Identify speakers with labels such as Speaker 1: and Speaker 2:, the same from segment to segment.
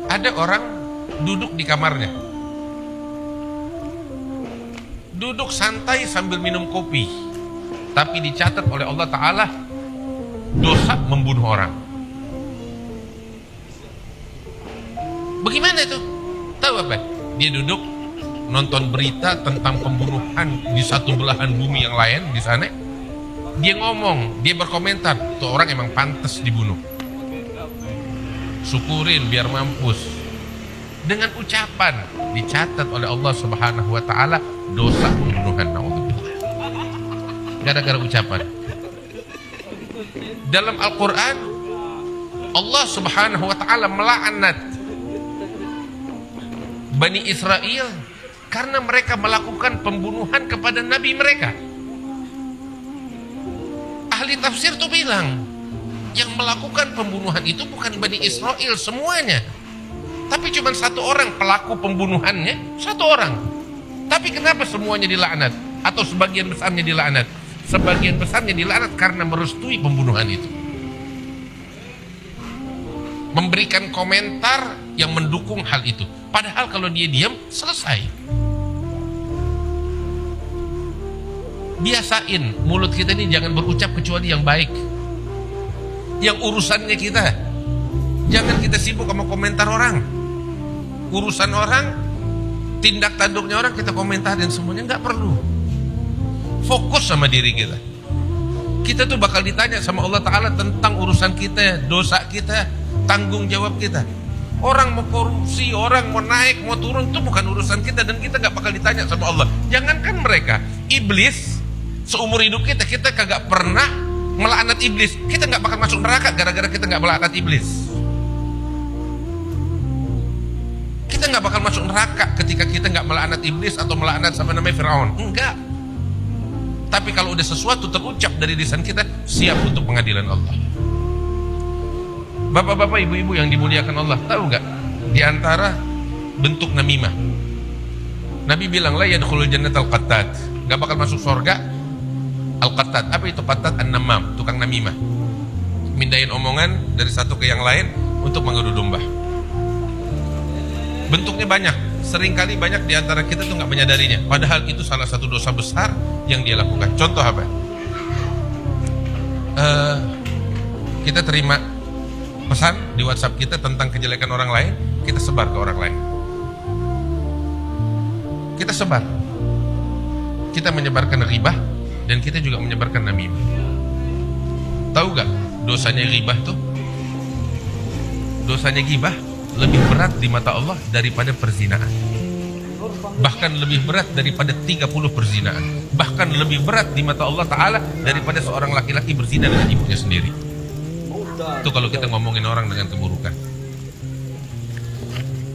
Speaker 1: Ada orang duduk di kamarnya, duduk santai sambil minum kopi, tapi dicatat oleh Allah Ta'ala dosa membunuh orang. Bagaimana itu? Tahu apa? Dia duduk nonton berita tentang pembunuhan di satu belahan bumi yang lain di sana. Dia ngomong, dia berkomentar, tuh orang emang pantas dibunuh. Syukurin biar mampus. Dengan ucapan dicatat oleh Allah Subhanahu wa taala dosa pembunuhan. Naudzubillah. Gara-gara ucapan. Dalam Al-Qur'an Allah Subhanahu wa taala melaknat Bani Israel karena mereka melakukan pembunuhan kepada nabi mereka. Ahli tafsir tuh bilang yang melakukan pembunuhan itu bukan Bani Israel semuanya, tapi cuma satu orang pelaku pembunuhannya, satu orang. Tapi kenapa semuanya dilaknat atau sebagian besarnya dilaknat? Sebagian besarnya dilaknat karena merestui pembunuhan itu, memberikan komentar yang mendukung hal itu. Padahal kalau dia diam, selesai. Biasain mulut kita ini jangan berucap kecuali yang baik, yang urusannya kita. Jangan kita sibuk sama komentar orang. Urusan orang, tindak tanduknya orang kita komentarin semuanya, nggak perlu. Fokus sama diri kita. Kita tuh bakal ditanya sama Allah Ta'ala tentang urusan kita, dosa kita, tanggung jawab kita. Orang mau korupsi, orang mau naik, mau turun, itu bukan urusan kita, dan kita nggak bakal ditanya sama Allah. Jangankan mereka, iblis, seumur hidup kita kagak pernah melaknat iblis. Kita nggak bakal masuk neraka gara-gara kita nggak melaknat iblis. Kita nggak bakal masuk neraka ketika kita nggak melaknat iblis atau melaknat sama namanya Firaun. Enggak. Tapi kalau udah sesuatu terucap dari lisan kita, siap untuk pengadilan Allah. Bapak-bapak, ibu-ibu yang dimuliakan Allah, tahu nggak? Di antara bentuk namimah, Nabi bilang la yadkhulul jannatal qattat, nggak bakal masuk surga al-qattat. Apa itu qattat? An-namam, tukang namimah, mindahin omongan dari satu ke yang lain untuk mengadu domba. Bentuknya banyak, seringkali banyak di antara kita tuh nggak menyadarinya. Padahal itu salah satu dosa besar yang dia lakukan. Contoh apa? Kita terima pesan di WhatsApp kita tentang kejelekan orang lain, kita sebar ke orang lain. Kita sebar. Kita menyebarkan ghibah dan kita juga menyebarkan namimah. Tahu gak dosanya ghibah tuh? Dosanya ghibah lebih berat di mata Allah daripada perzinaan. Bahkan lebih berat daripada 30 perzinaan. Bahkan lebih berat di mata Allah Ta'ala daripada seorang laki-laki berzina dengan ibunya sendiri. Itu kalau kita ngomongin orang dengan keburukan.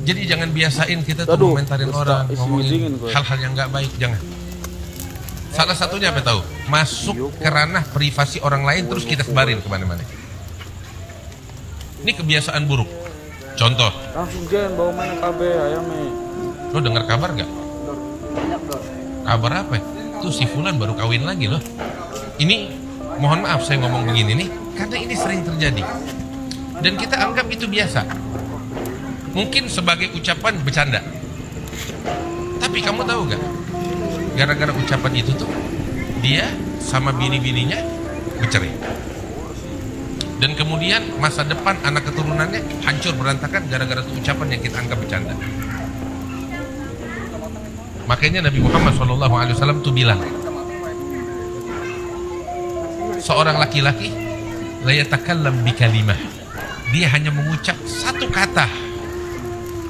Speaker 1: Jadi jangan biasain kita tuh komentarin orang, ngomongin hal-hal yang nggak baik, jangan. Salah satunya apa tahu? Masuk ke ranah privasi orang lain terus kita sebarin kemana-mana. Ini kebiasaan buruk. Contoh.
Speaker 2: Langsung jen bawa mana KB ayamnya.
Speaker 1: Lo dengar kabar nggak? Kabar apa? Tuh si Fulan baru kawin lagi loh. Ini mohon maaf saya ngomong begini nih, karena ini sering terjadi dan kita anggap itu biasa, mungkin sebagai ucapan bercanda. Tapi kamu tahu gak, gara-gara ucapan itu tuh dia sama bini-bininya bercerai, dan kemudian masa depan anak keturunannya hancur berantakan gara-gara tuh ucapan yang kita anggap bercanda. Makanya Nabi Muhammad SAW tuh bilang, seorang laki-laki la yatakallam bi kalimah, dia hanya mengucap satu kata,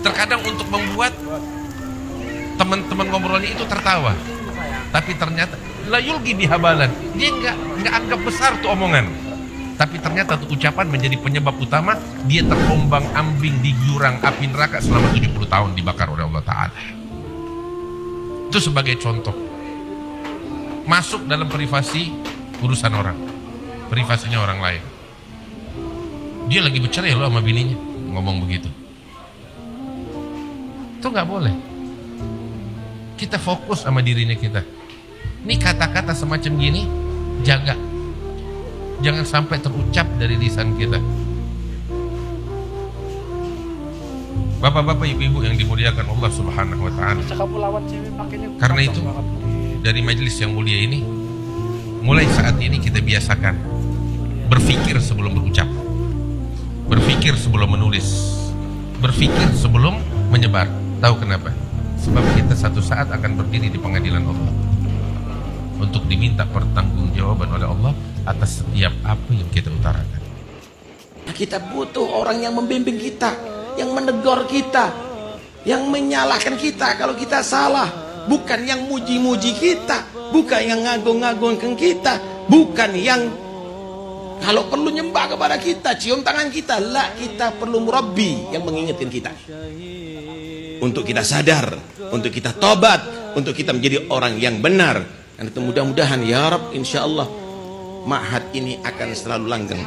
Speaker 1: terkadang untuk membuat teman-teman ngobrolnya itu tertawa, tapi ternyata la yulgi bihabalan, dia nggak anggap besar tuh omongan, tapi ternyata tuh ucapan menjadi penyebab utama dia terombang-ambing di jurang api neraka selama 70 tahun dibakar oleh Allah Ta'ala. Itu sebagai contoh. Masuk dalam privasi urusan orang, privasinya orang lain. Dia lagi bercerai loh sama bininya, ngomong begitu. Itu nggak boleh. Kita fokus sama dirinya kita. Ini kata-kata semacam gini, jaga. Jangan sampai terucap dari lisan kita. Bapak-bapak, ibu-ibu yang dimuliakan Allah Subhanahu wa taala. Karena itu dari majelis yang mulia ini, mulai saat ini kita biasakan berpikir sebelum berucap, berpikir sebelum menulis, berpikir sebelum menyebar. Tahu kenapa? Sebab kita satu saat akan berdiri di pengadilan Allah untuk diminta pertanggungjawaban oleh Allah atas setiap apa yang kita utarakan.
Speaker 3: Kita butuh orang yang membimbing kita, yang menegur kita, yang menyalahkan kita kalau kita salah, bukan yang muji-muji kita, bukan yang ngagung-ngagungkan kita, bukan yang kalau perlu nyembah kepada kita, cium tangan kita. Lah, kita perlu murabbi yang mengingatkan kita untuk kita sadar, untuk kita tobat, untuk kita menjadi orang yang benar. Dan mudah-mudahan ya Rabb, insya Allah ma'had ini akan selalu langgeng.